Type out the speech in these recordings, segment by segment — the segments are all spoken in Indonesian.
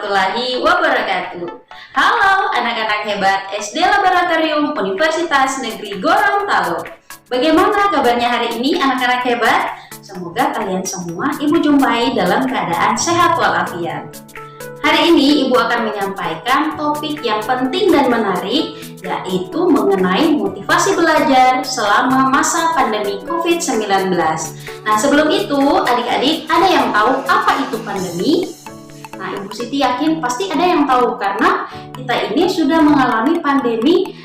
warahmatullahi wabarakatuh. Halo anak-anak hebat SD Laboratorium Universitas Negeri Gorontalo. Bagaimana kabarnya hari ini anak-anak hebat? Semoga kalian semua Ibu jumpai dalam keadaan sehat walafiat. Hari ini Ibu akan menyampaikan topik yang penting dan menarik, yaitu mengenai motivasi belajar selama masa pandemi COVID-19. Nah, sebelum itu adik-adik ada yang tahu apa itu pandemi? Nah, Ibu Siti yakin pasti ada yang tahu karena kita ini sudah mengalami pandemi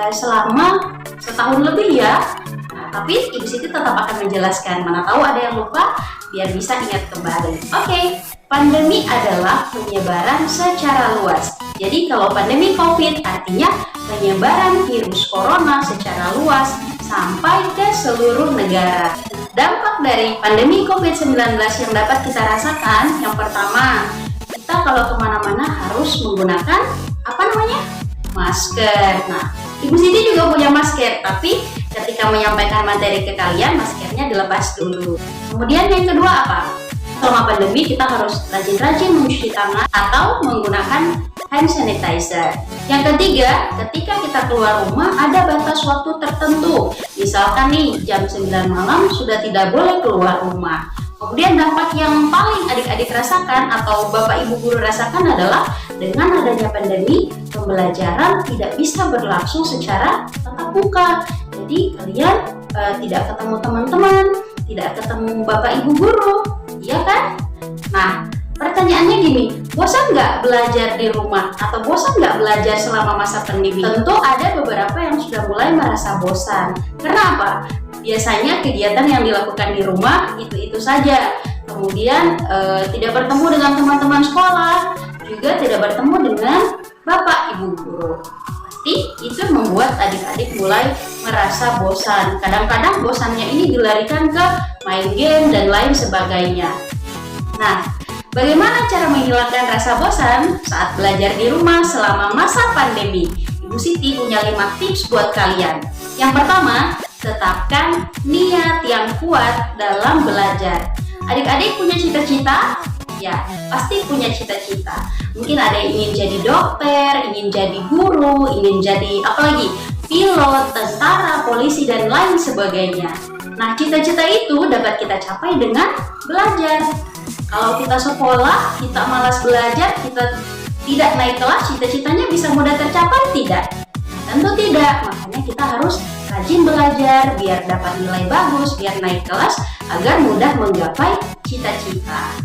selama setahun lebih ya. Nah, tapi Ibu Siti tetap akan menjelaskan. Mana tahu ada yang lupa biar bisa ingat kembali. Oke, pandemi adalah penyebaran secara luas. Jadi kalau pandemi COVID artinya penyebaran virus corona secara luas sampai ke seluruh negara. Dampak dari pandemi COVID-19 yang dapat kita rasakan, yang pertama, kita kalau kemana-mana harus menggunakan masker. Nah, Ibu Siti juga punya masker, tapi ketika menyampaikan materi ke kalian, maskernya dilepas dulu. Kemudian yang kedua apa? Selama pandemi kita harus rajin-rajin mencuci tangan atau menggunakan hand sanitizer. Yang ketiga, ketika kita keluar rumah ada batas waktu tertentu. Misalkan nih jam 9 malam sudah tidak boleh keluar rumah. Kemudian dampak yang paling adik-adik rasakan atau Bapak Ibu guru rasakan adalah dengan adanya pandemi, pembelajaran tidak bisa berlangsung secara tatap muka. Jadi kalian tidak ketemu teman-teman, tidak ketemu Bapak Ibu guru, iya kan? Nah, pertanyaannya gini, bosan nggak belajar di rumah atau bosan nggak belajar selama masa pandemi? Tentu ada beberapa yang sudah mulai merasa bosan. Kenapa? Biasanya kegiatan yang dilakukan di rumah itu saja. Kemudian tidak bertemu dengan teman-teman sekolah, juga tidak bertemu dengan Bapak Ibu guru. Pasti itu membuat adik-adik mulai merasa bosan. Kadang-kadang bosannya ini dilarikan ke main game dan lain sebagainya. Nah, bagaimana cara menghilangkan rasa bosan saat belajar di rumah selama masa pandemi? Ibu Siti punya 5 tips buat kalian. Yang pertama, tetapkan niat yang kuat dalam belajar. Adik-adik punya cita-cita? Ya, pasti punya cita-cita. Mungkin ada yang ingin jadi dokter, ingin jadi guru, ingin jadi apalagi pilot, tentara, polisi, dan lain sebagainya. Nah, cita-cita itu dapat kita capai dengan belajar. Kalau kita sekolah, kita malas belajar, kita tidak naik kelas, cita-citanya bisa mudah tercapai? Tidak. Tentu tidak. Makanya kita harus rajin belajar biar dapat nilai bagus, biar naik kelas agar mudah menggapai cita-cita.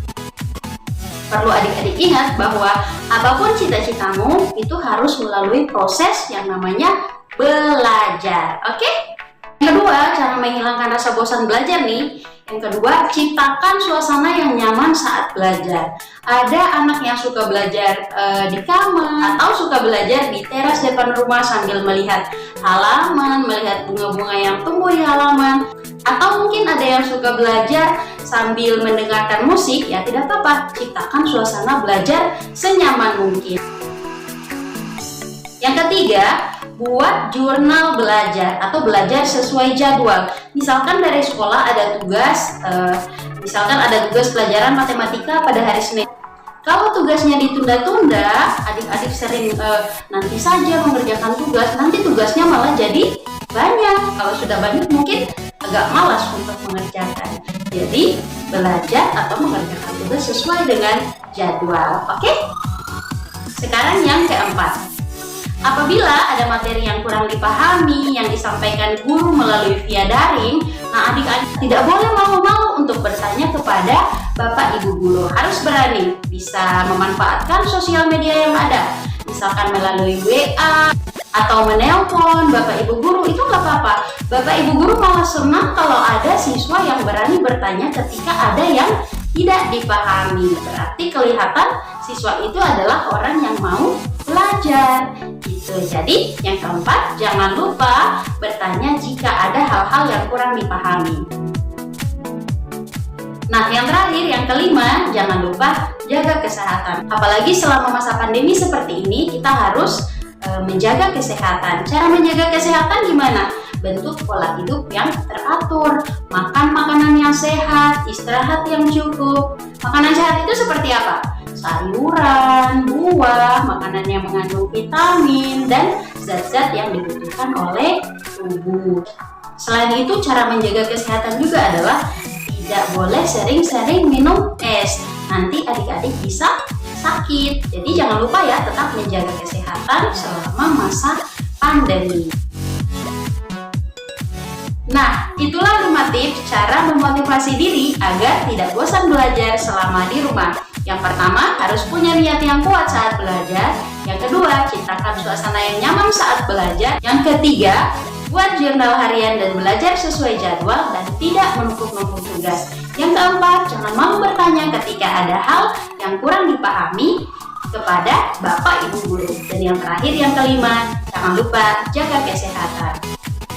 Perlu adik-adik ingat bahwa apapun cita-citamu itu harus melalui proses yang namanya belajar. Oke? Yang kedua, cara menghilangkan rasa bosan belajar nih. Yang kedua, ciptakan suasana yang nyaman saat belajar. Ada anak yang suka belajar di kamar atau suka belajar di teras depan rumah sambil melihat halaman, melihat bunga-bunga yang tumbuh di halaman. Atau mungkin ada yang suka belajar sambil mendengarkan musik, ya tidak apa-apa. Ciptakan suasana belajar senyaman mungkin. Yang ketiga, buat jurnal belajar atau belajar sesuai jadwal. Misalkan dari sekolah ada tugas, misalkan ada tugas pelajaran matematika pada hari Senin. Kalau tugasnya ditunda-tunda, adik-adik sering nanti saja mengerjakan tugas, nanti tugasnya malah jadi banyak. Kalau sudah banyak mungkin agak malas untuk mengerjakan. Jadi belajar atau mengerjakan tugas sesuai dengan jadwal. Oke? Sekarang yang keempat. Apabila ada materi yang kurang dipahami yang disampaikan guru melalui via daring, nah adik-adik tidak boleh malu-malu untuk bertanya kepada Bapak Ibu guru. Harus berani, bisa memanfaatkan sosial media yang ada. Misalkan melalui WA atau menelpon Bapak Ibu guru, itu nggak apa-apa. Bapak Ibu guru malah senang kalau ada siswa yang berani bertanya ketika ada yang tidak dipahami. Berarti kelihatan siswa itu adalah orang yang mau belajar gitu. Jadi yang keempat, jangan lupa bertanya jika ada hal-hal yang kurang dipahami. Nah, yang terakhir, yang kelima, jangan lupa jaga kesehatan. Apalagi selama masa pandemi seperti ini, kita harus menjaga kesehatan. Cara menjaga kesehatan gimana? Bentuk pola hidup yang teratur, makan makanan yang sehat, istirahat yang cukup. Makanan sehat itu seperti apa? sayuran, buah, makanan yang mengandung vitamin, dan zat-zat yang dibutuhkan oleh tubuh. Selain itu, cara menjaga kesehatan juga adalah tidak boleh sering-sering minum es. Nanti adik-adik bisa sakit. Jadi jangan lupa ya, tetap menjaga kesehatan selama masa pandemi. Nah, itulah 5 tips cara memotivasi diri agar tidak bosan belajar selama di rumah. Yang pertama, harus punya niat yang kuat saat belajar. Yang kedua, ciptakan suasana yang nyaman saat belajar. Yang ketiga, buat jurnal harian dan belajar sesuai jadwal dan tidak menumpuk-numpuk tugas. Yang keempat, jangan malu bertanya ketika ada hal yang kurang dipahami kepada Bapak Ibu guru. Dan yang terakhir, yang kelima, jangan lupa jaga kesehatan.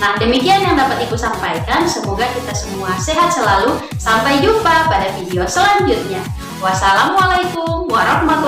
Nah, demikian yang dapat Ibu sampaikan. Semoga kita semua sehat selalu. Sampai jumpa pada video selanjutnya. Wassalamualaikum warahmatullahi wabarakatuh.